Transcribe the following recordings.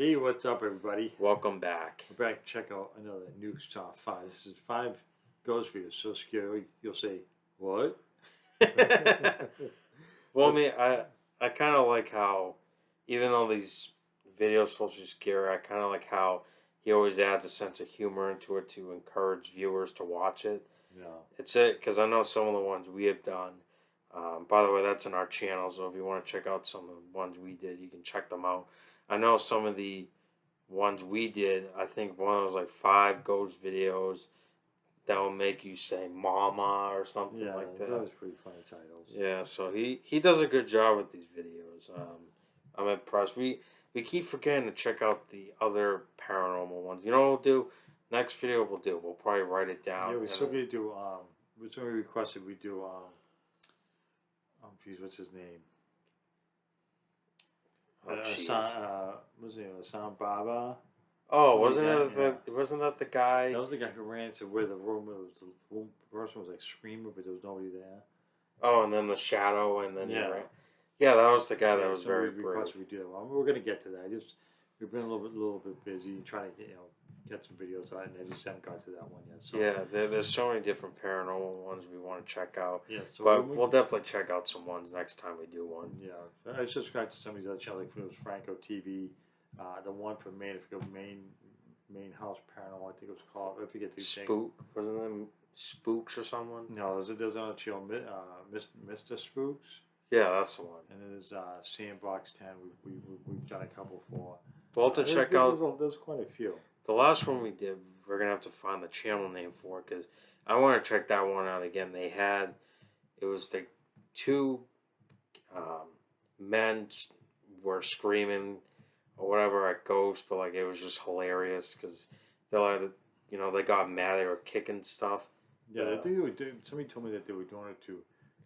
Hey, what's up, everybody? Welcome back. We're back to check out another Nukes Top 5. This is 5 ghost videos so scary, you'll say, what? Well, I mean, I kind of like how, even though these videos are supposed to be scary, I kind of like how he always adds a sense of humor into it to encourage viewers to watch it. Yeah. It's it, because I know some of the ones we have done. By the way, that's in our channel, so if you want to check out some of the ones we did, you can check them out. I know some of the ones we did, I think one of those like 5 ghost videos that will make you say mama or something like that. Yeah, those pretty funny titles. Yeah, so he does a good job with these videos. I'm impressed. We keep forgetting to check out the other paranormal ones. You know what we'll do? Next video we'll probably write it down. Yeah, we still gonna do, somebody requested we do, geez, what's his name? What's his name? Hassan Baba? Oh, wasn't that the guy? That was the guy who ran to where the room was. The person was like screaming, but there was nobody there. Oh, and then the shadow, and then yeah, yeah, that was the guy that was very brave. We do. We're gonna get to that. We've been a little bit busy trying to get some videos out, and I just haven't got to that one yet. So yeah, there's so many different paranormal ones we want to check out. Yeah, so but we'll definitely check out some ones next time we do one. Yeah, I subscribed to some of these other channels, like it was Franco TV, the one from Maine, Main House Paranormal, I think it was called. I forget the Spook, wasn't them Spooks or someone? No, there's another channel, Mr. Spooks. Yeah, that's the one. And then there's Sandbox 10. We've done a couple for. We'll have to check out. There's quite a few. The last one we did, we're gonna have to find the channel name for it because I want to check that one out again. It was like 2 men were screaming or whatever at ghosts, but like it was just hilarious because they're like, they got mad, they were kicking stuff. Yeah, I think they were doing. Somebody told me that they were doing it to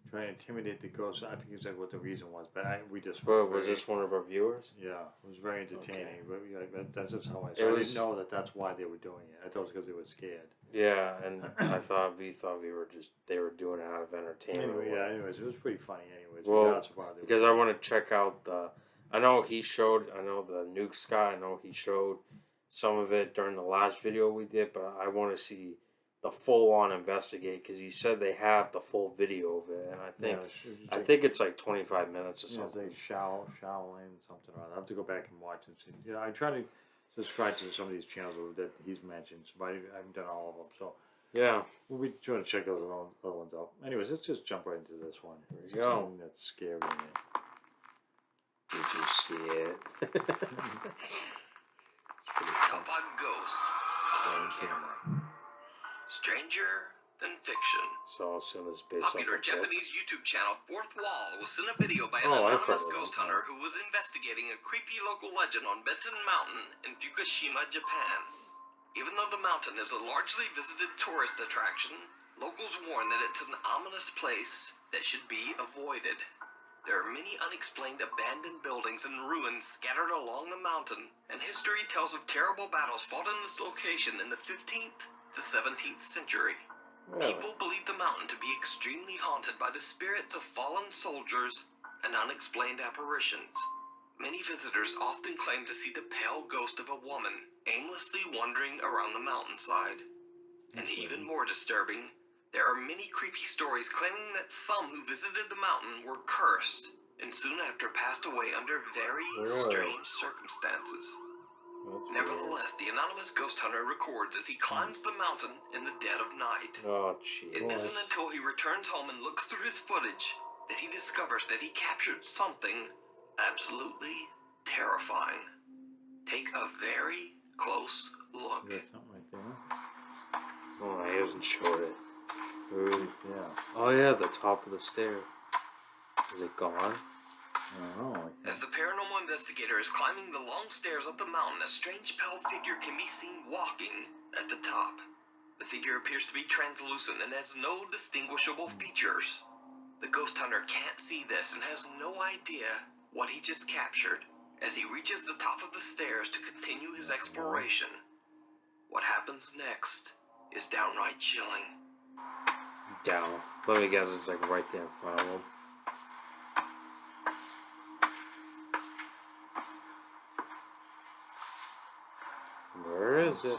try and intimidate the ghosts. I think exactly what the reason was, but we just. Was this one of our viewers? Yeah, it was very entertaining. Okay. But that's just how I didn't know that's why they were doing it. I thought it was because they were scared. Yeah, and they were doing it out of entertainment. Anyways, it was pretty funny. Anyways, well, because I want to check out I know the Nukes guy. I know he showed some of it during the last video we did, but I want to see the full-on investigate because he said they have the full video of it, and I think it's like 25 minutes or something. Yeah, it's like Shaolin something or other. I have to go back and watch and see. Yeah, I try to subscribe to some of these channels that he's mentioned, but I haven't done all of them. So yeah, we'll be trying to check those other ones out. Anyways, let's just jump right into this one. There we go. Something that's scary in it. Did you see it? Top 5 ghosts on camera. Stranger than fiction. So I'll assume it's based Popular off Japanese YouTube channel Fourth Wall was sent a video by an anonymous ghost hunter who was investigating a creepy local legend on Benton Mountain in Fukushima, Japan. Even though the mountain is a largely visited tourist attraction, locals warn that it's an ominous place that should be avoided. There are many unexplained abandoned buildings and ruins scattered along the mountain, and history tells of terrible battles fought in this location in the 15th to 17th century. People believe the mountain to be extremely haunted by the spirits of fallen soldiers and unexplained apparitions. Many visitors often claim to see the pale ghost of a woman aimlessly wandering around the mountainside. And even more disturbing, there are many creepy stories claiming that some who visited the mountain were cursed and soon after passed away under very strange circumstances. Nevertheless, the anonymous ghost hunter records as he climbs the mountain in the dead of night. Oh, jeez. It isn't until he returns home and looks through his footage that he discovers that he captured something absolutely terrifying. Take a very close look. There's something right there. Oh, he hasn't showed it. Yeah. Oh yeah, the top of the stair. Is it gone? I don't know. As the paranormal investigator is climbing the long stairs up the mountain, a strange pale figure can be seen walking at the top. The figure appears to be translucent and has no distinguishable features. The ghost hunter can't see this and has no idea what he just captured as he reaches the top of the stairs to continue his exploration. What happens next is downright chilling. Down. Let me guess, it's like right there in front of him. Where is it?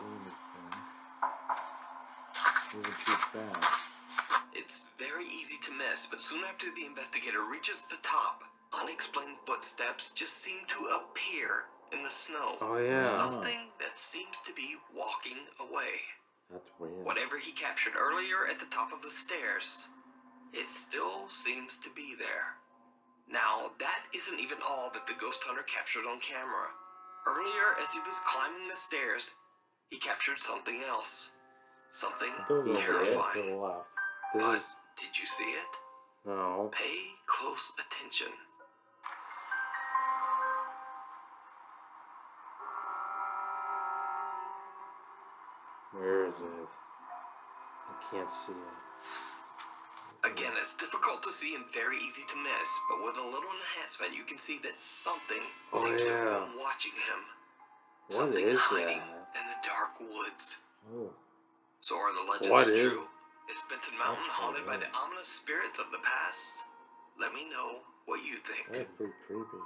Moving too fast. It's very easy to miss, but soon after the investigator reaches the top, unexplained footsteps just seem to appear in the snow. Oh yeah. Something that seems to be walking away. That's weird. Whatever he captured earlier at the top of the stairs, it still seems to be there. Now, that isn't even all that the ghost hunter captured on camera. Earlier, as he was climbing the stairs, he captured something else. Something terrifying. To the left. But did you see it? No. Pay close attention. Where is it? I can't see it. Again, it's difficult to see and very easy to miss, but with a little enhancement, you can see that something seems to have been watching him. What Something is hiding that? in the dark woods. Oh. So are the legends What is- true? Is Benton Mountain haunted by the ominous spirits of the past? Let me know what you think. That's pretty creepy.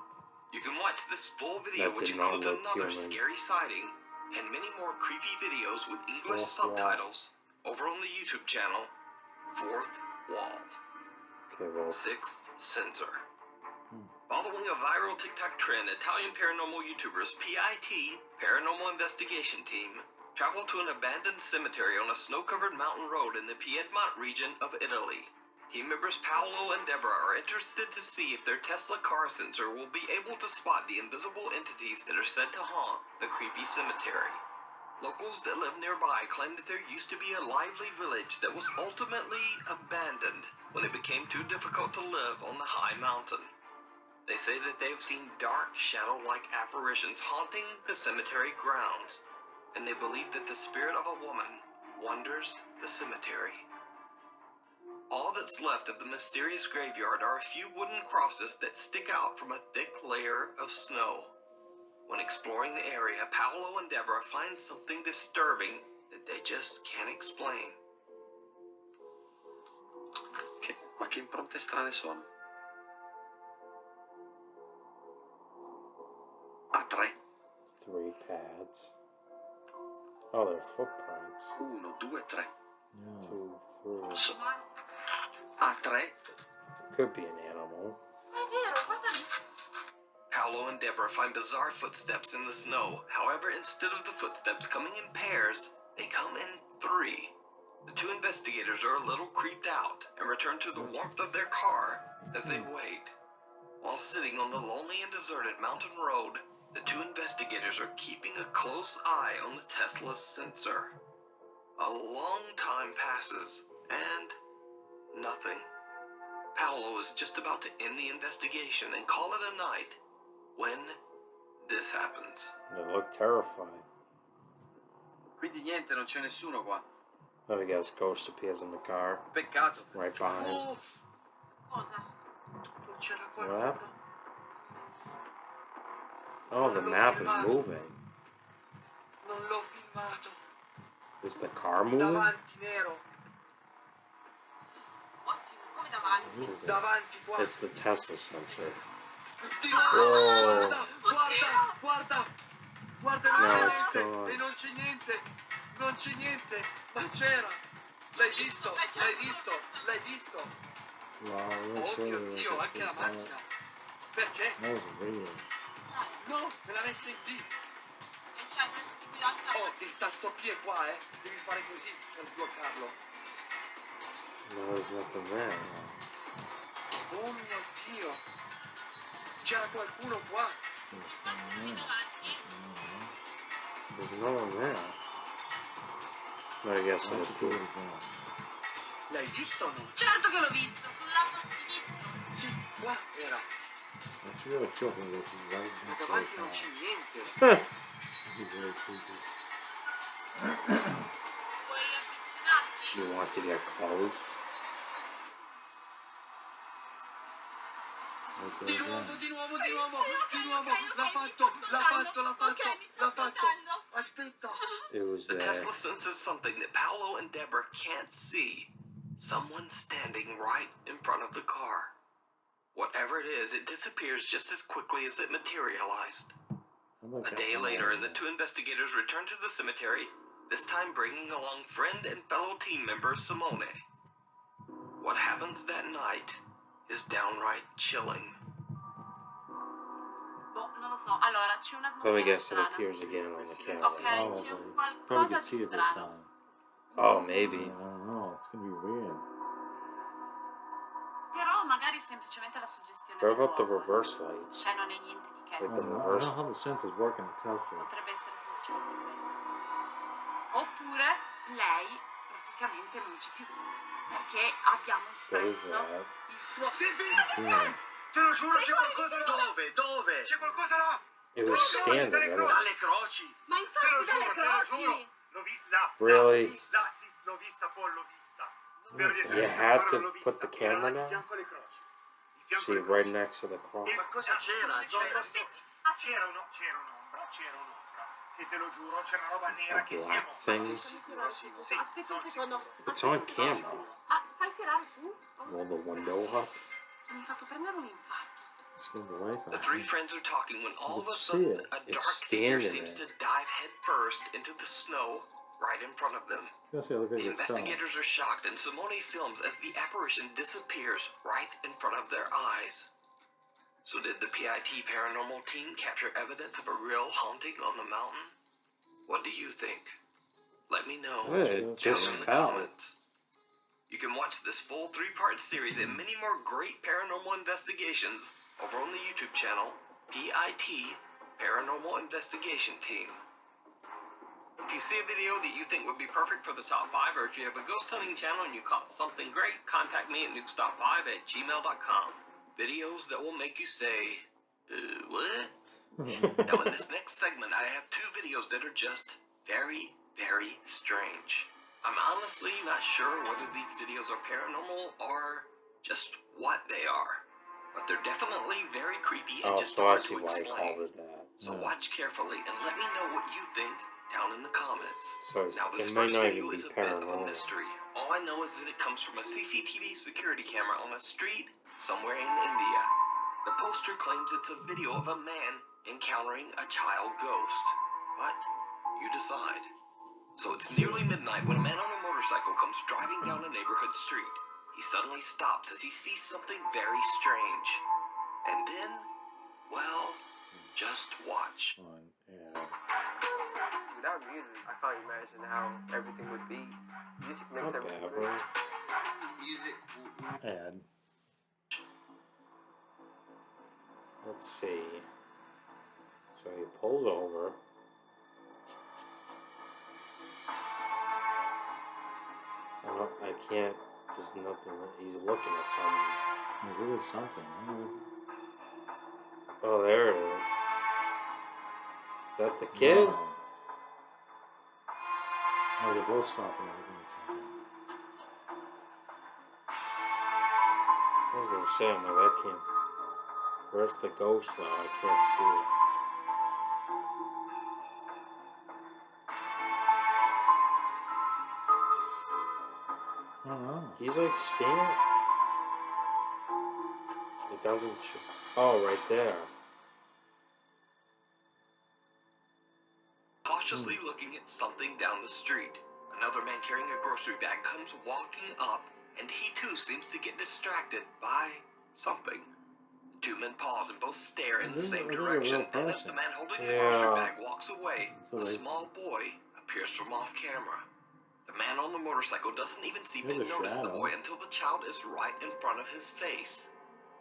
You can watch this full video, That which did not includes look another human. scary sighting and many more creepy videos with English Fourth Wall. subtitles over on the YouTube channel Fourth Wall. Okay, well. Sixth Sensor. Following a viral TikTok trend, Italian paranormal YouTubers PIT, Paranormal Investigation Team, traveled to an abandoned cemetery on a snow-covered mountain road in the Piedmont region of Italy. Team members Paolo and Deborah are interested to see if their Tesla car sensor will be able to spot the invisible entities that are said to haunt the creepy cemetery. Locals that live nearby claim that there used to be a lively village that was ultimately abandoned when it became too difficult to live on the high mountain. They say that they have seen dark, shadow-like apparitions haunting the cemetery grounds, and they believe that the spirit of a woman wanders the cemetery. All that's left of the mysterious graveyard are a few wooden crosses that stick out from a thick layer of snow. When exploring the area, Paolo and Deborah find something disturbing that they just can't explain. Ma che impronte strane sono? A3. 3 pads. Oh, they're footprints. 1, 2, 3. Yeah. 2, 3. Posso? A3. Could be an animal. Paolo and Deborah find bizarre footsteps in the snow. However, instead of the footsteps coming in pairs, they come in 3. The 2 investigators are a little creeped out and return to the warmth of their car as they wait. While sitting on the lonely and deserted mountain road, the 2 investigators are keeping a close eye on the Tesla's sensor. A long time passes, and nothing. Paolo is just about to end the investigation and call it a night when this happens. They look terrifying. Quindi niente, non c'è nessuno qua. Oh, I guess Ghost appears in the car. Peccato. Right behind. Oh, Cosa? non c'era What qualcuno. happened? Oh, the map is moving. Non l'ho filmato. Is the car moving? Davanti, nero. Ottimo, come davanti? Davanti, qua. It's the Tesla sensor. Di nuovo. Guarda, guarda. Guarda, non No, c'è it's niente. gone. E non c'è niente. Non c'è niente. Ma c'era. L'hai visto? L'hai visto? L'hai visto? Wow, Oh that's mio really Dio, anche la macchina. Perché? That was weird. No, me l'ha messa in D. E c'è una stupidata. Oh, il tasto P è qua, eh. Devi fare così per sbloccarlo. No, there's nothing there. Oh mio Dio. C'era qualcuno qua. Davanti. There's no one there. No, I guess That's it's good. cool. L'hai visto o no? Certo che l'ho visto, sul lato sinistro. Sì, qua era. That's really tripping with you, right? Ma That's davanti so non c'è fast. niente. This is very creepy. Vuoi avvicinarti? You want to get close? Right Di there nuovo, again. di nuovo, di nuovo, di nuovo. Ok, L'ha mi fatto, sto l'ha ascoltando. fatto, l'ha fatto, Ok, mi sto l'ha fatto. ascoltando. Aspetta. It was The there. Tesla senses something that Paolo and Deborah can't see. Someone standing right in front of the car. Whatever it is, it disappears just as quickly as it materialized. A day later, the two investigators returned to the cemetery, this time bringing along friend and fellow team member Simone. What happens that night is downright chilling. Boh, non lo so. Allora, c'è Let me un'atmosfera guess, it strana. appears again on the camera. Ok, c'è un Probably qualcosa could see di it this strano. time. Oh, I maybe. don't know. It's gonna be weird. Però magari è semplicemente la suggestione What about the dell'uomo. reverse lights? Cioè non è niente di che. Like I the don't know reverse. how the senses work in the test. Potrebbe essere semplicemente quello. Oppure lei praticamente non c'è più. Perché abbiamo What is espresso that? il suo... Te lo giuro, c'è qualcosa là! Dove? C'è qualcosa là! It was standing. Dalle I croci! Ma Te lo infatti dalle giuro, te lo croci! giuro! L'ho vista! Really? L'ho vista, sì, l'ho vista, poi l'ho vista. Spero di essere You sicuro, had però to l'ho put vista. the camera Era là down? di fianco alle croci. Di fianco See, alle right croci. next to the cross. Ma cosa c'era? C'era un'ombra, Aspetta, che te lo giuro, c'era una roba nera che si è mossa. Thing. Sì, sicuro, sì, sì. aspetta un secondo. It's on camera. Ah, fai tirare su. Roll the window up. Mi hai fatto prendere un infarto. It's gonna be away from The three friends are talking when all of a see sudden it. a It's dark figure standing seems there. to dive headfirst into the snow right in front of them. Let's see, look at The your phone. investigators are shocked, and Simone films as the apparition disappears right in front of their eyes. So did the PIT paranormal team capture evidence of a real haunting on the mountain? What do you think? Let me know It down just in the fell. comments. You can watch this full 3-part series and many more great paranormal investigations over on the YouTube channel, PIT Paranormal Investigation Team. If you see a video that you think would be perfect for the top 5, or if you have a ghost hunting channel and you caught something great, contact me at nukes.5@gmail.com. Videos that will make you say, what? Now in this next segment, I have 2 videos that are just very, very strange. I'm honestly not sure whether these videos are paranormal or just what they are. But they're definitely very creepy and Oh, just so I hard see to why he explain. called it that. So watch carefully and let me know what you think down in the comments. So it's- Now this it might first not video even is a be bit of a paranormal. mystery. All I know is that it comes from a CCTV security camera on a street somewhere in India. The poster claims it's a video of a man encountering a child ghost. But you decide. So it's nearly midnight when a man on a motorcycle comes driving down a neighborhood street. He suddenly stops as he sees something very strange. And then, well, just watch. Yeah. Without music, I can't imagine how everything would be. Music makes Not everything bad, great. bro. Music. Ad. Let's see. So he pulls over. Oh, I can't. There's nothing. He's looking at something. There was something. I don't know. Oh, there it is. Is that the kid? No. Oh, they're both stopping and looking at something. I was gonna say, I'm like, I can't. Where's the ghost though? I can't see it. I don't know. He's like standing. It doesn't show. Oh, right there. Cautiously looking at something down the street. Another man carrying a grocery bag comes walking up, and he too seems to get distracted by something. The 2 men pause and both stare in the same direction. Then as the man holding the grocery bag walks away, a small boy appears from off camera. The man on the motorcycle doesn't even seem to There's a notice the shadow. boy until the child is right in front of his face.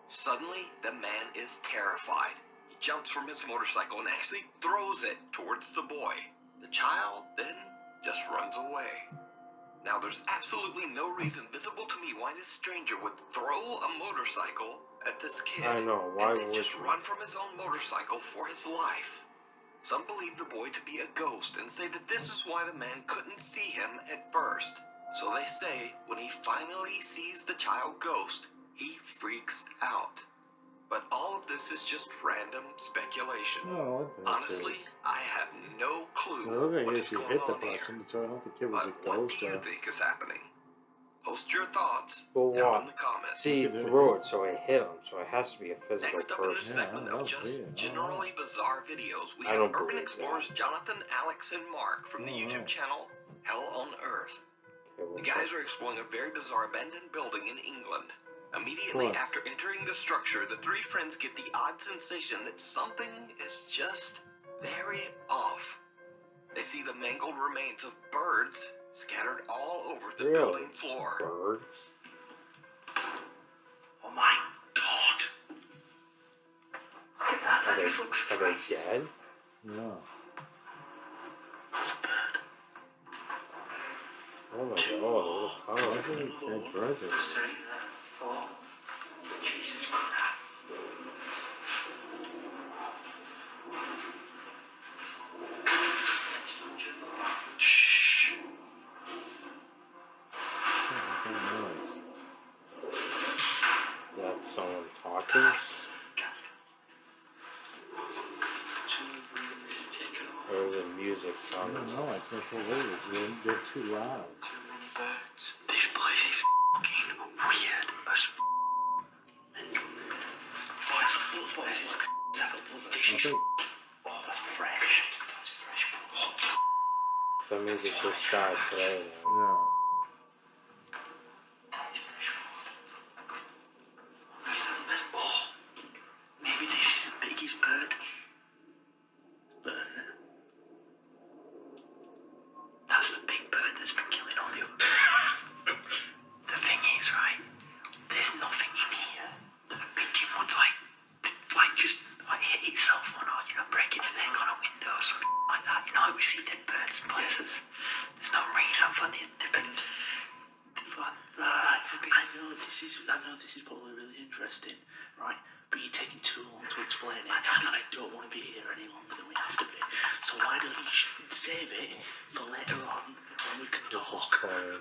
Suddenly, the man is terrified. He jumps from his motorcycle and actually throws it towards the boy. The child then just runs away. Now, there's absolutely no reason visible to me why this stranger would throw a motorcycle at this kid I know, why and then would just he? run from his own motorcycle for his life. Some believe the boy to be a ghost and say that this is why the man couldn't see him at first. So they say when he finally sees the child ghost, he freaks out. But all of this is just random speculation. Oh, what this Honestly, is. I have no clue Well, look what like is if you going hit the on here. person, so I don't think it was But a what ghost. do you think is happening? Post your thoughts Well, down what? in the comments. See, he threw it, so I hit him, so it has to be a physical Next up in this person. segment of just generally bizarre videos, we I have don't Urban believe Explorers that. Jonathan, Alex, and Mark from the YouTube channel Hell on Earth. Okay, The guys are exploring a very bizarre abandoned building in England. Immediately What? after entering the structure, the three friends get the odd sensation that something is just very off. They see the mangled remains of birds scattered all over the Really? building floor. Birds? Oh my god! Look at that, that just looks Are they dead? Yeah. That's a bird. Oh my god, there's a ton of Those them. are dead birds over there. 3, 4. Jesus Christ. Shh. What's that noise? Is that someone talking? Or is it music I sounding? don't know, I can't tell what it is. They're too loud. This place is fucking weird as Boys, look. This is... Oh, that's fresh. That's fresh. So that means it just died today, then. Yeah. That is fresh water. Oh, maybe this is the biggest bird. That's the big bird that's been killing all the other birds. The thing is, right, there's nothing in here. The pigeon would just hit itself on, or, break its neck on a window or something like that. We see dead birds in places. There's no reason for the I know this is probably really interesting, right? But you're taking too long to explain it, and I don't want to be here any longer than we have to be. So why don't you save it for later on when we can This is talk funny.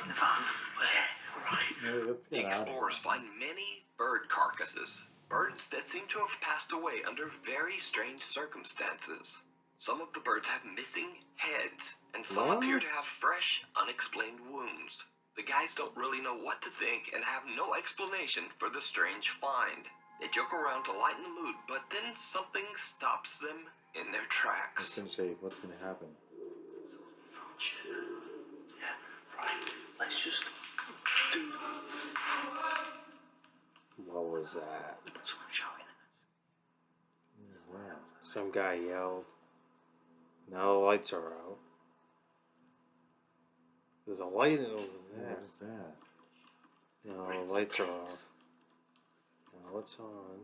in the van? Yeah, right. Yeah, let's The get out of explorers here. find many bird carcasses. Birds that seem to have passed away under very strange circumstances. Some of the birds have missing heads, and some appear to have fresh, unexplained wounds. The guys don't really know what to think and have no explanation for the strange find. They joke around to lighten the mood, but then something stops them in their I was tracks. gonna say, what's gonna happen? Yeah, right. Let's just do What was that? someone shouting. Wow. Some guy yelled. Now the lights are out. There's a light over there. What is that? No, the lights are off. Now it's on.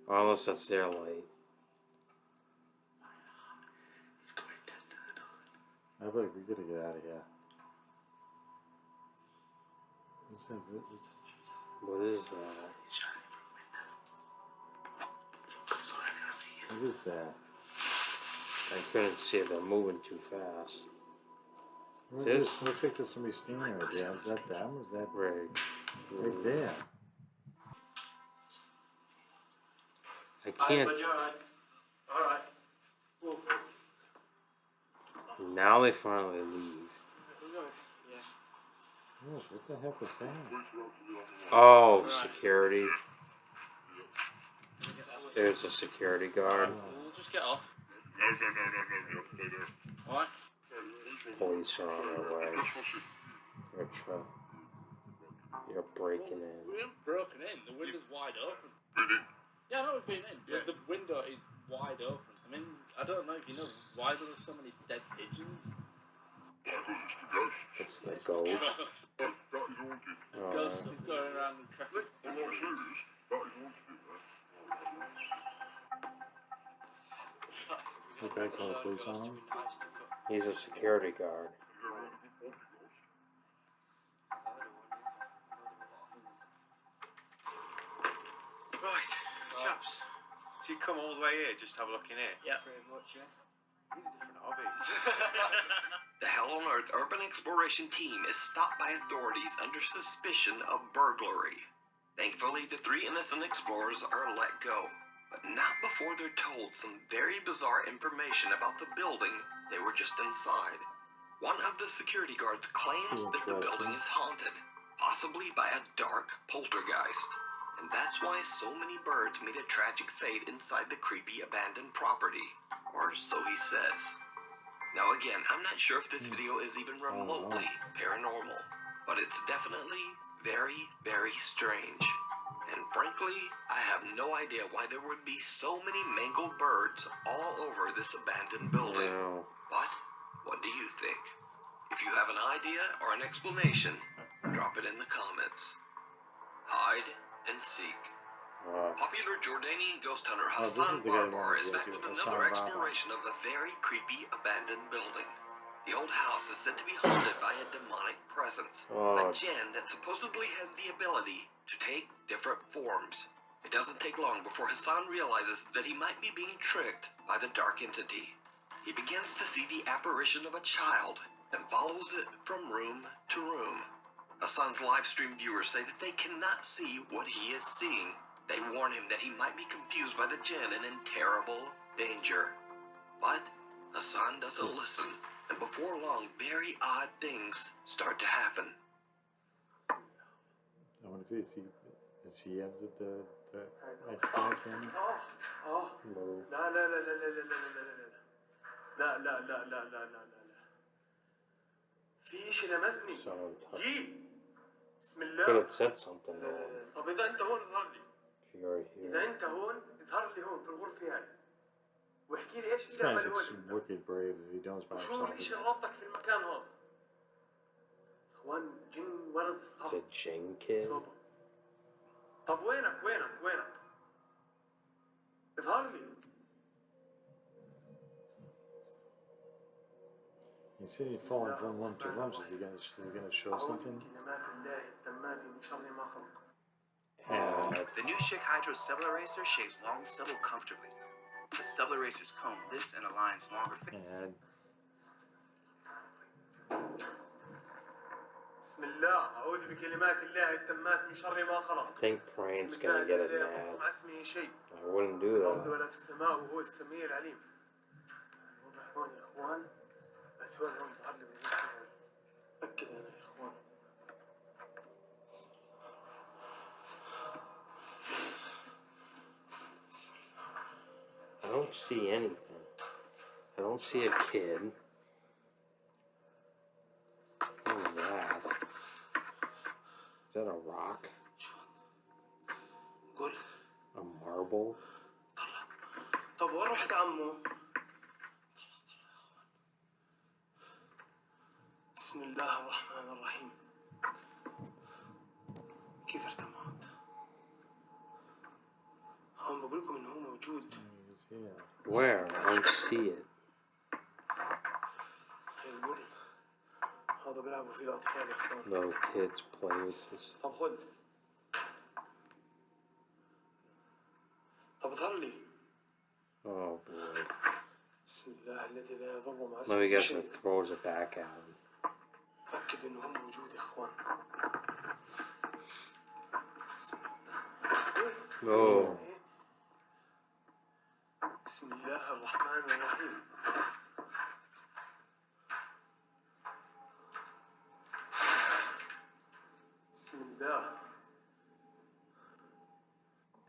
Oh, unless that's their light. He's going dead to the door. I bet we gotta get out of here. What's that? What is that? He's trying to window. Sorry, I can't see you. What is that? I couldn't see it. They're moving too fast. What This- is this? Looks like there's somebody standing right there. Is that them? Is that Right. right there? I can't. Alright. Now they finally leave. Yes, what the heck was that? Oh, security. There's a security guard. We'll just get off. No. Alright? Police are on their way. You're breaking in. We haven't broken in. The window's wide open. Been in. Yeah, I know we've been in. Yeah. But the window is wide open. I mean, I don't know if you know why there are so many dead pigeons. It's the ghost. That is haunted. Ghost is going around and cracking. I'm not serious. That is haunted, The guy called the police on him? He's a security guard. Right, chaps. So you come all the way here just to have a look in here? Yeah, pretty much, yeah. Need a different hobby. The Hell on Earth Urban Exploration team is stopped by authorities under suspicion of burglary. Thankfully, the three innocent explorers are let go, but not before they're told some very bizarre information about the building they were just inside. One of the security guards claims that the building is haunted, possibly by a dark poltergeist. And that's why so many birds meet a tragic fate inside the creepy abandoned property. Or so he says. Now again, I'm not sure if this video is even remotely paranormal, but it's definitely very, very strange. And frankly, I have no idea why there would be so many mangled birds all over this abandoned building. But what do you think? If you have an idea or an explanation, drop it in the comments. Hide and seek. Popular Jordanian ghost hunter Hassan Barbar is back with another exploration of a very creepy abandoned building. The old house is said to be haunted by a demonic presence, a jinn that supposedly has the ability to take different forms. It doesn't take long before Hassan realizes that he might be being tricked by the dark entity. He begins to see the apparition of a child and follows it from room to room. Hassan's live stream viewers say that they cannot see what he is seeing. They warn him that he might be confused by the jinn and in terrible danger. But Hassan doesn't listen, and before long, very odd things start to happen. I wonder if he ended the camera? No. لا في شيء لمسني. بسم الله. Could have said something. طب إذا أنت هون اظهر لي. You're here. إذا أنت هون اظهر لي هون في الغرفة هاي. واحكي لي إيش This guy's wicked brave if he does by شو himself. الإشي اللي ربطك في المكان هذا؟ إخوان جن ولد صغار. It's a Jane kid. طب وينك؟ اظهر لي. You see him falling from room to room. Is he gonna show something? The new Schick Hydro Stubble Eraser shaves long stubble comfortably. The stubble eraser's comb lifts and aligns longer And بسم الله أعوذ بكلمات الله التامات من شر ما خلق. I think Prank's gonna get it mad. اسمه شيء. I wouldn't do that. ولا في السماء وهو السميع العليم. واضح هون يا إخوان. بس هون ظهر لي أكد أنا يا إخوان. I don't see anything. I don't see a kid. What is that? Is that a rock? A marble? طب وين رحت عمو؟ بسم الله الرحمن الرحيم. كيف ارتمت؟ هم بقول لكم إنه هو موجود. Where? I don't see it. هذا بيلعبوا فيه الأطفال يا إخوان. No kids play with this. طب خد. طب اظهر لي. Oh boy. بسم الله الذي لا يضر مع Let me اسمه guess شيء. it throws it back at him. أكد إنه هو موجود يا إخوان. Oh. بسم الله الرحمن الرحيم. بسم الله.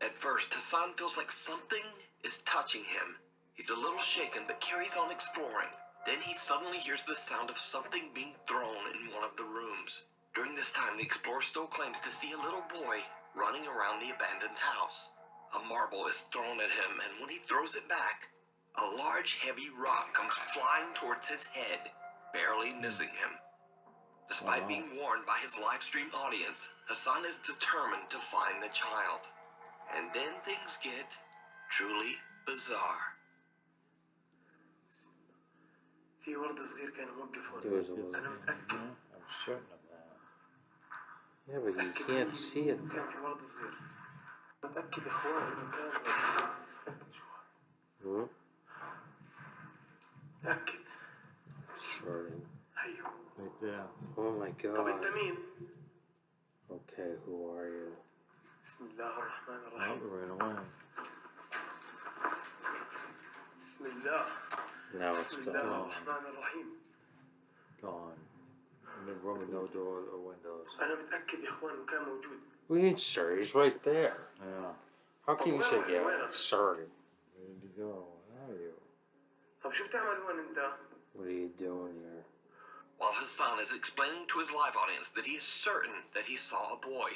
At first, Hassan feels like something is touching him. He's a little shaken but carries on exploring. Then he suddenly hears the sound of something being thrown in one of the rooms. During this time, the explorer still claims to see a little boy running around the abandoned house. A marble is thrown at him, and when he throws it back, a large, heavy rock comes flying towards his head, barely missing him. Despite being warned by his live stream audience, Hassan is determined to find the child. And then things get truly bizarre. في ورد صغير كان موقف هون. أنا متأكد. I'm certain of that. Yeah, but you can't see it. كان في ورد صغير. متأكد يا إخوان إنه كان متأكد شو هذا. متأكد. Certain. أيوه. Right there. Oh my طب أنت god. مين؟ Okay, who are you? بسم الله الرحمن Not الرحيم. right away. بسم الله. Now it's بسم الله gone. الرحمن الرحيم. gone. In the room with no doors or windows. أنا متأكد يا إخوان إنه كان موجود. We ain't sure. He's right there. Yeah. How can you say, yeah, sir? Where did he go? Where are you? طب شو بتعمل هون أنت؟ What are you doing here? While Hassan is explaining to his live audience that he is certain that he saw a boy,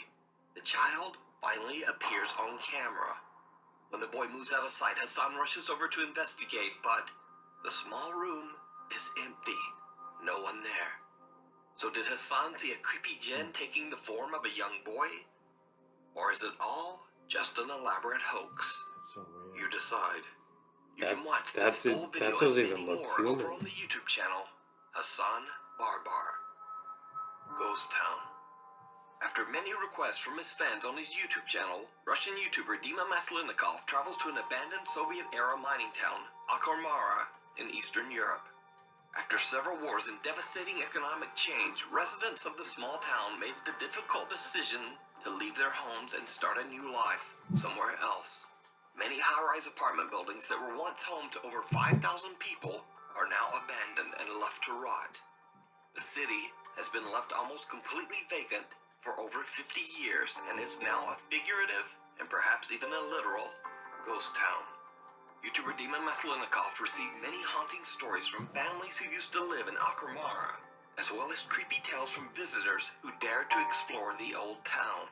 the child finally appears on camera. When the boy moves out of sight, Hassan rushes over to investigate, but the small room is empty. No one there. So did Hassan see a creepy jinn taking the form of a young boy? Or is it all just an elaborate hoax? That's so weird. You decide. You That- can watch that this did- full that video and doesn't many even look more human. over on the YouTube channel, Hassan Barbar. Ghost Town. After many requests from his fans on his YouTube channel, Russian YouTuber Dima Maslenikov travels to an abandoned Soviet-era mining town, Akhmara, in Eastern Europe. After several wars and devastating economic change, residents of the small town made the difficult decision to leave their homes and start a new life somewhere else. Many high-rise apartment buildings that were once home to over 5,000 people are now abandoned and left to rot. The city has been left almost completely vacant for over 50 years and is now a figurative and perhaps even a literal ghost town. YouTuber Dima Maslenikov received many haunting stories from families who used to live in Akhmara, as well as creepy tales from visitors who dared to explore the old town.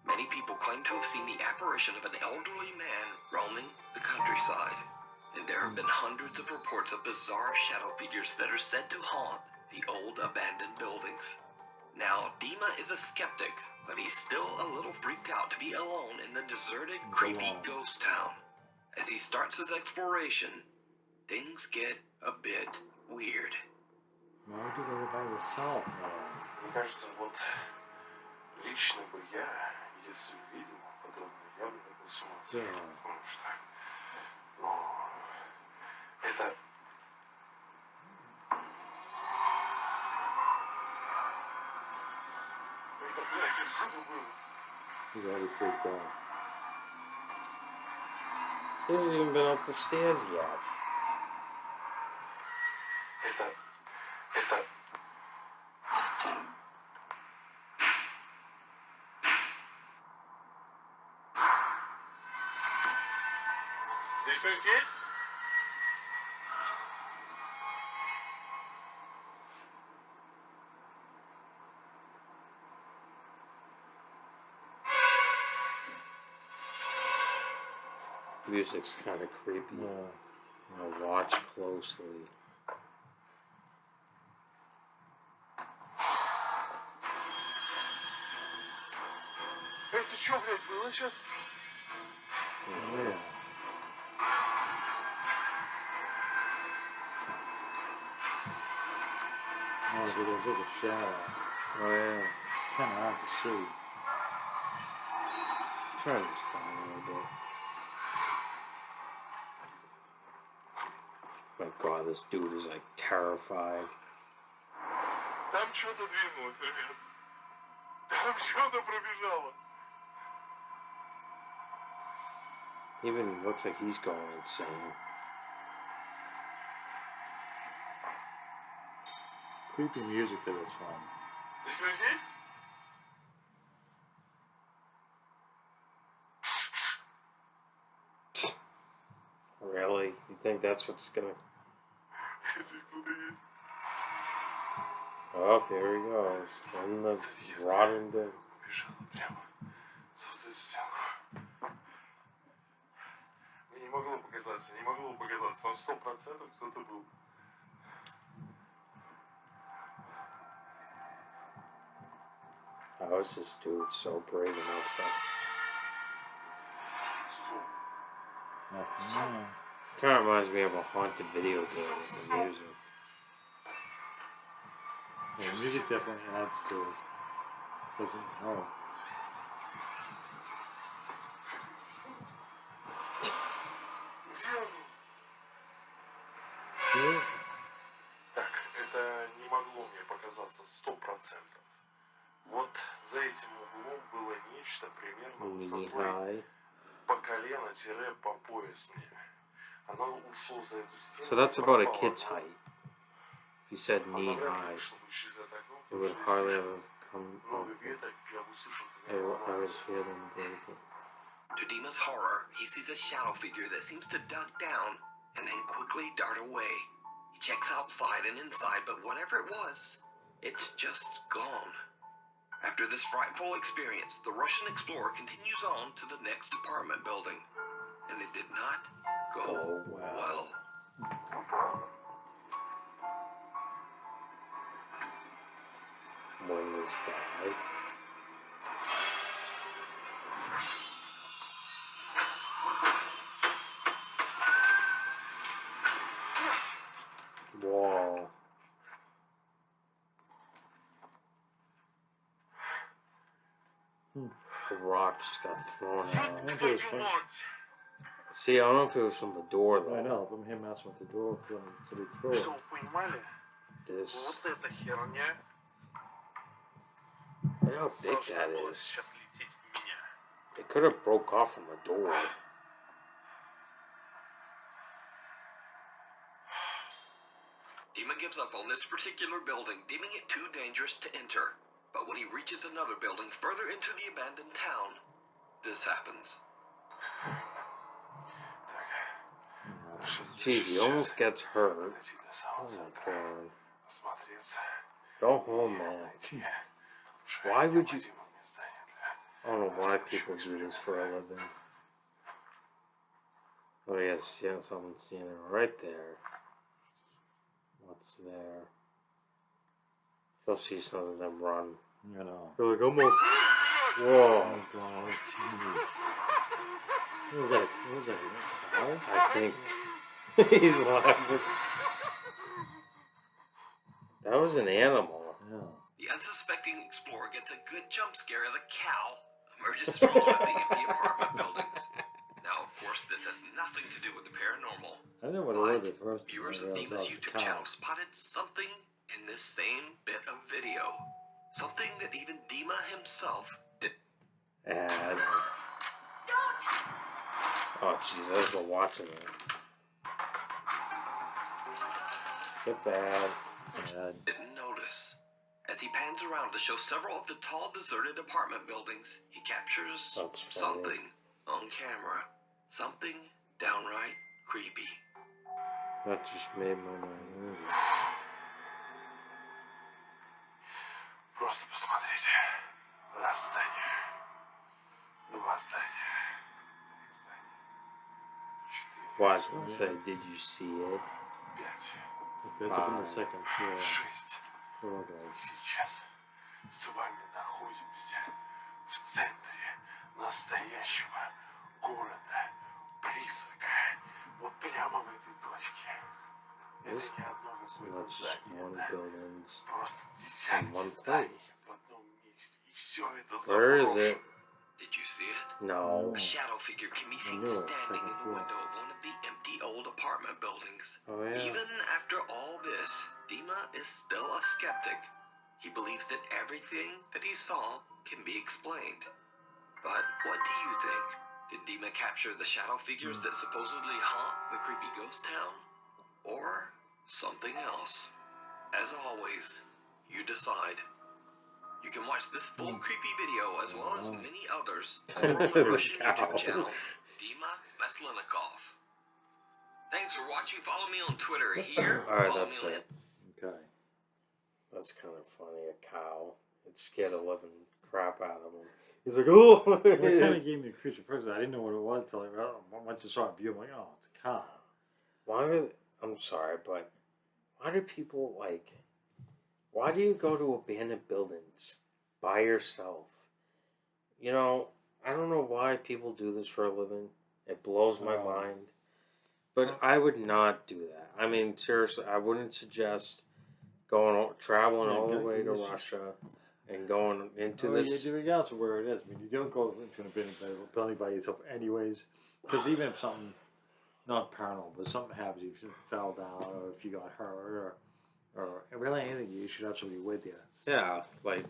Many people claim to have seen the apparition of an elderly man roaming the countryside, and there have been hundreds of reports of bizarre shadow figures that are said to haunt the old abandoned buildings. Now, Dima is a skeptic, but he's still a little freaked out to be alone in the deserted, creepy ghost town. As he starts his exploration, things get a bit weird. Why would you go by yourself, man? Мне кажется, вот лично бы я, если увидел подобное, я бы был с ума сойти. Да. Потому что, ну, это... Это, блядь, откуда было? He's already freaked out. He hasn't even been up the stairs yet. Это... Здесь кто-нибудь есть? Music's kind of creepy. Yeah. Watch closely. Это что, блядь, было сейчас? Yeah. Oh, but there's like a shadow. Oh yeah. Kind of hard to see. Turn this down a little bit. My God, this dude is like terrified. Там что-то двинулось, ребят. Там что-то пробежало. Even looks like he's going insane. Creepy music to this one. Здесь кто-нибудь есть? Really? You think that's what's gonna... Здесь кто-то есть. Oh, here he goes. In the rotten building. Бежала прямо за вот эту стенку. Мне не могло показаться, не могло показаться. Там 100% кто-то был. How is this dude so brave enough to... Стоп. Nothing. Yeah. Kind of reminds me of a haunted video game with the music. Yeah, music definitely adds to it. Doesn't help. Где он? Yeah. Так, это не могло мне показаться 100%. Вот за этим углом было нечто примерно высотой High. по колено-по пояс мне. Оно ушло за эту стену. So that's и about a пропало. kid's height. If you said knee Она вряд ли high, вышла выше из этого окна, it потому would что hardly здесь ever come много up. веток, я бы услышал, как I они would ломаются. hear them break. To Dima's horror, he sees a shadow figure that seems to duck down and then quickly dart away. He checks outside and inside, but whatever it was, it's just gone. After this frightful experience, the Russian explorer continues on to the next apartment building, and it did not go well. Windows died. Whoa. The rock just got thrown out. See, I don't know if it was from the door though. I know, from him messing with the door, from somebody threw it. Что вы понимали? This. Вот эта херня Look how big должна that была is. сейчас лететь в меня. It could have broke off from the door. Dima gives up on this particular building, deeming it too dangerous to enter. But when he reaches another building further into the abandoned town, this happens. Jeez, he almost gets hurt. Oh my god. Go home, man. Why would you... I don't know why people do this for a living. Oh yes, yeah, someone's seeing it right there. What's there? You'll see some of them run. You know. They're like, I'm a... Whoa. Oh god, jeez. What was that? What was that? A cow? I think he's laughing. That was an animal. Yeah. The unsuspecting explorer gets a good jump scare as a cow emerges from one of the empty apartment buildings. Now, of course, this has nothing to do with the paranormal. I didn't know what it was at first. Viewers of I Dima's realized it was a YouTube cow. channel spotted something in this same bit of video. Something that even Dima himself did. And... Oh, jeez, I was been watching it. Get bad. Didn't notice. As he pans around to show several of the tall, deserted apartment buildings, he captures That's funny. something on camera. Something downright creepy. That just made my mind easy. Просто посмотрите. Раз здание. Два здания. Три здания. Четыре. Watch, let's say, did you see it? Пять. It's up on the second floor. Шесть. Floor, guys. Сейчас с вами находимся в центре настоящего города призрака. Вот прямо в этой точке. This, Это не одно it's какое-то not just здание, one это building. просто in десятки one зданий place. в одном месте. И все это Where is заброшено. it? Did you see it? No. A shadow figure can be seen knew it. standing in Second the floor. window of one of the empty old apartment buildings. Oh, yeah. Even after all this, Dima is still a skeptic. He believes that everything that he saw can be explained. But what do you think? Did Dima capture the shadow figures that supposedly haunt the creepy ghost town? Or something else? As always, you decide. You can watch this full creepy video as well as many others over on the Russian YouTube channel, Dima Maslenikov. Thanks for watching. Follow me on Twitter here. Alright, Follow that's me on it. Okay. That's kind of funny. A cow. It scared the living crap out of him. He's like, oh! Well, it kind of gave me a creature first. I didn't know what it was until once I saw a view. I'm like, oh, it's a cow. Why would... I'm sorry, but why do people, like... Why do you go to abandoned buildings by yourself? You know, I don't know why people do this for a living. It blows my mind. But I would not do that. I mean, seriously, I wouldn't suggest traveling all the way to Russia and going into this. Yeah, regardless of where it is. I mean, you don't go into an abandoned building by yourself anyways. Because even if something, not paranormal, but something happens, if you fell down or if you got hurt or really anything, you should have somebody with you. Yeah, like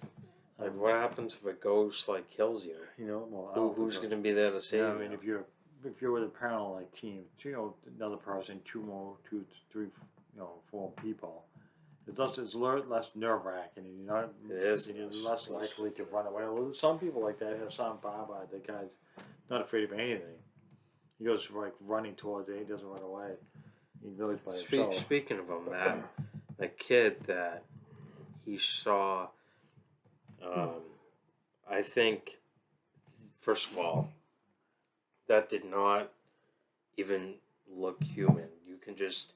what happens if a ghost like kills you? You know, well, Who's going to be there to save you? you? I mean, if you're with a paranormal team, you know, another person, two, three, 4 people, It's less nerve wracking, and It is. you're less likely to run away. Well, some people like that. Hassan Baba, the guy's not afraid of anything. He goes like running towards it. He doesn't run away. He goes by himself. Speaking of him, that kid that he saw, I think, first of all, that did not even look human. You can just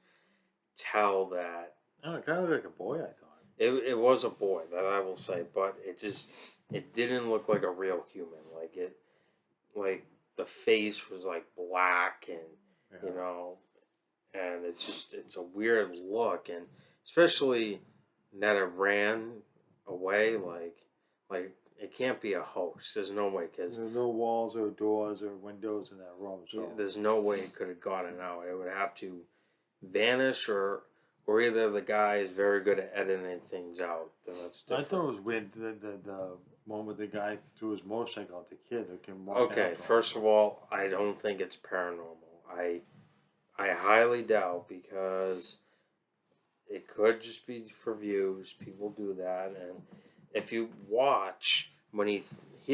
tell that. I don't know, kind of like a boy, I thought. It was a boy, that I will say, but it didn't look like a real human. Like the face was like black and and it's a weird look, and especially that it ran away like it can't be a hoax. There's no way, because there's no walls or doors or windows in that room, so there's no way it could have gotten out. It would have to vanish, or either the guy is very good at editing things out. Then that's different. I thought it was weird the one with the guy threw his motorcycle at the kid that can walk. Okay, first of all, I don't think it's paranormal. I highly doubt, because it could just be for views. People do that, and if you watch when he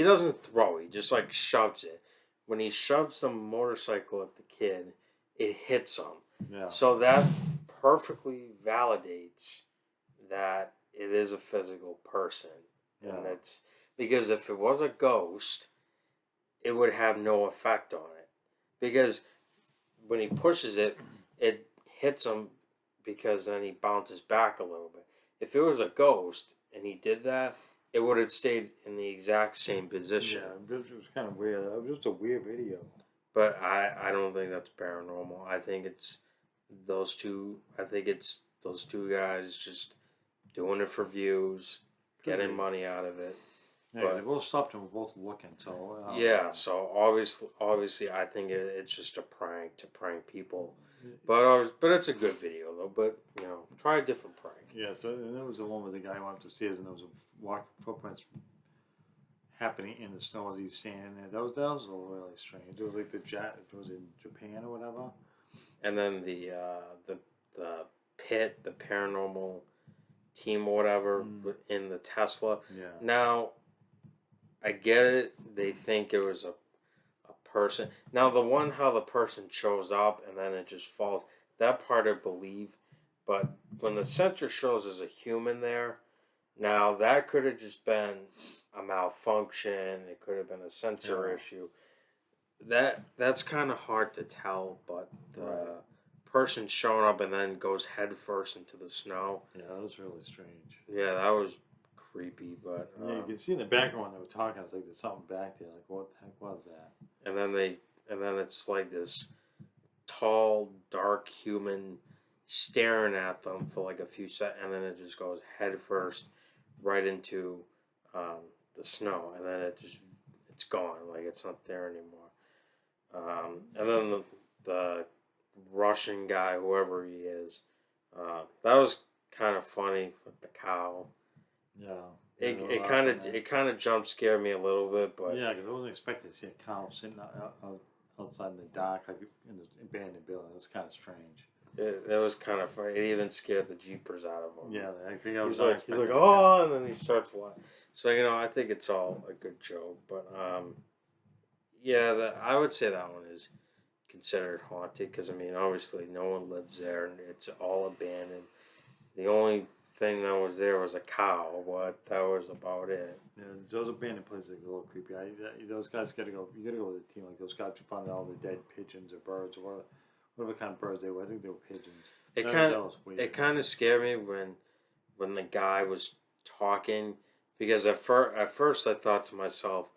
doesn't throw, he just like shoves it. When he shoves the motorcycle at the kid, it hits him. Yeah. So that perfectly validates that it is a physical person. Yeah. And it's because if it was a ghost, it would have no effect on it. Because when he pushes it, it hits him, because then he bounces back a little bit. If it was a ghost and he did that, it would have stayed in the exact same position. Yeah, it was kind of weird. It was just a weird video. But I don't think that's paranormal. I think it's those two. I think it's those two guys just doing it for views, getting money out of it. Yeah, but they both stopped and were both looking. So yeah, so obviously, I think it's just a prank to prank people. But it's a good video though. But try a different prank. Yeah, so and there was the one where the guy went up the stairs and there was a footprints happening in the snow as he's standing there. That was a little really strange. It was like it was in Japan or whatever. And then the pit, the paranormal team or whatever in the Tesla. Yeah. Now, I get it. They think it was a person. Now, the one how the person shows up and then it just falls, that part I believe. But when the sensor shows there's a human there, now that could have just been a malfunction. It could have been a sensor issue. That's kind of hard to tell, but the person showing up and then goes head first into the snow. Yeah, that was really strange. Yeah, that was creepy, but yeah, you can see in the background when they were talking, it's like there's something back there. Like, what the heck was that? And then it's like this tall, dark human staring at them for like a few seconds, and then it just goes head first right into the snow, and then it's gone, like it's not there anymore. And then the Russian guy, whoever he is, that was kind of funny with the cow. Yeah. It kind of jump scared me a little bit, but yeah, because I wasn't expecting to see a cow sitting outside in the dark, like in the abandoned building. That's kind of strange. It was kind of funny. It even scared the jeepers out of him. Yeah, I think I was. He's like, oh, and then he starts laughing. So I think it's all a good joke, but yeah, I would say that one is considered haunted because obviously no one lives there and it's all abandoned. The only thing that was there was a cow, but that was about it. Yeah, those abandoned places are a little creepy. Those guys gotta go. You gotta go with a team like those guys who found all the dead pigeons or birds or whatever kind of birds they were. I think they were pigeons. It kind of scared me when the guy was talking, because at first I thought to myself,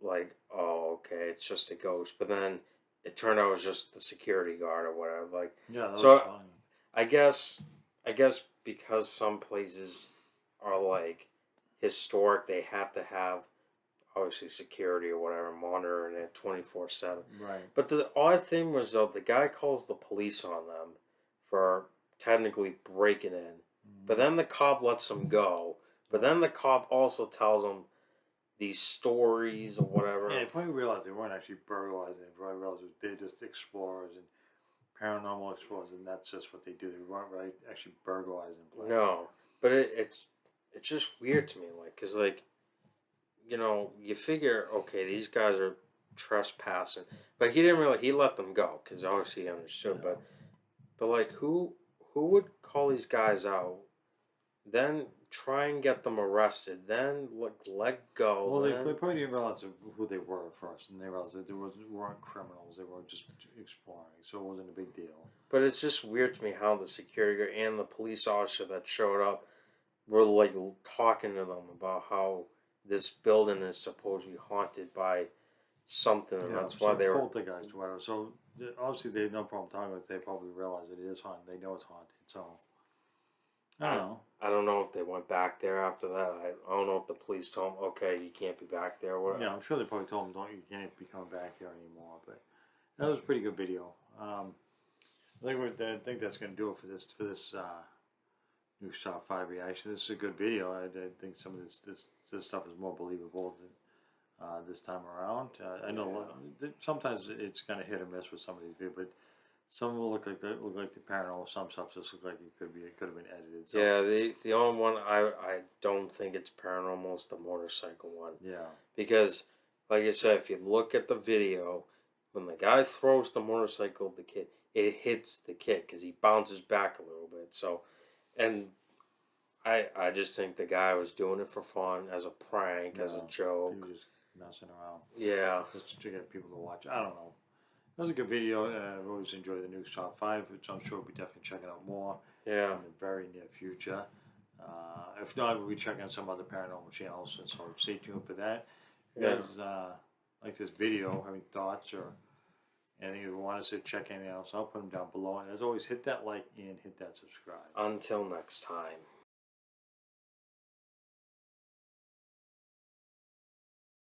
like, oh, okay, it's just a ghost. But then it turned out it was just the security guard or whatever. Like, yeah, that was funny. I guess because some places are like historic, they have to have obviously security or whatever, monitoring it 24/7. Right. But the odd thing was though, the guy calls the police on them for technically breaking in, but then the cop lets them go. But then the cop also tells them these stories or whatever. Yeah, they probably realized they weren't actually burglarizing. They probably realized they're just explorers and paranormal explorers, and that's just what they do. They weren't right actually burglarizing. No, but it's just weird to me, like, cause like, you know, you figure, okay, these guys are trespassing, but he didn't really. He let them go because obviously he understood. Yeah. But like, who would call these guys out, then try and get them arrested, then let go? Well, then... they probably didn't realize who they were at first, and they realized that weren't criminals. They were just exploring, so it wasn't a big deal. But it's just weird to me how the security guard and the police officer that showed up were like talking to them about how this building is supposed to be haunted by something, and that's why they were poltergeist or whatever. So obviously they have no problem talking about it. They probably realize it is haunted. They know it's haunted. So I don't know. I don't know if they went back there after that. I don't know if the police told them, okay, you can't be back there. Or yeah, I'm sure they probably told them, you can't be coming back here anymore. But that was a pretty good video. I think that's going to do it for this Nukes Top 5 reaction. This is a good video. I think some of this stuff is more believable than this time around. I know sometimes it's kind of hit or miss with some of these videos, but some will look like the paranormal. Some stuff just look like it could have been edited. So. Yeah, the only one I don't think it's paranormal is the motorcycle one. Yeah. Because, like I said, if you look at the video, when the guy throws the motorcycle at the kid, it hits the kid because he bounces back a little bit. So, and I just think the guy was doing it for fun, as a prank, as a joke. He was just messing around. Yeah. Just to get people to watch. I don't know. That was a good video. I've always enjoyed the Nukes Top 5, which I'm sure we'll be definitely checking out more in the very near future. If not, we'll be checking out some other paranormal channels, so stay tuned for that. If you guys like this video, have any thoughts or anything you want us to check anything else, I'll put them down below. And as always, hit that like and hit that subscribe. Until next time.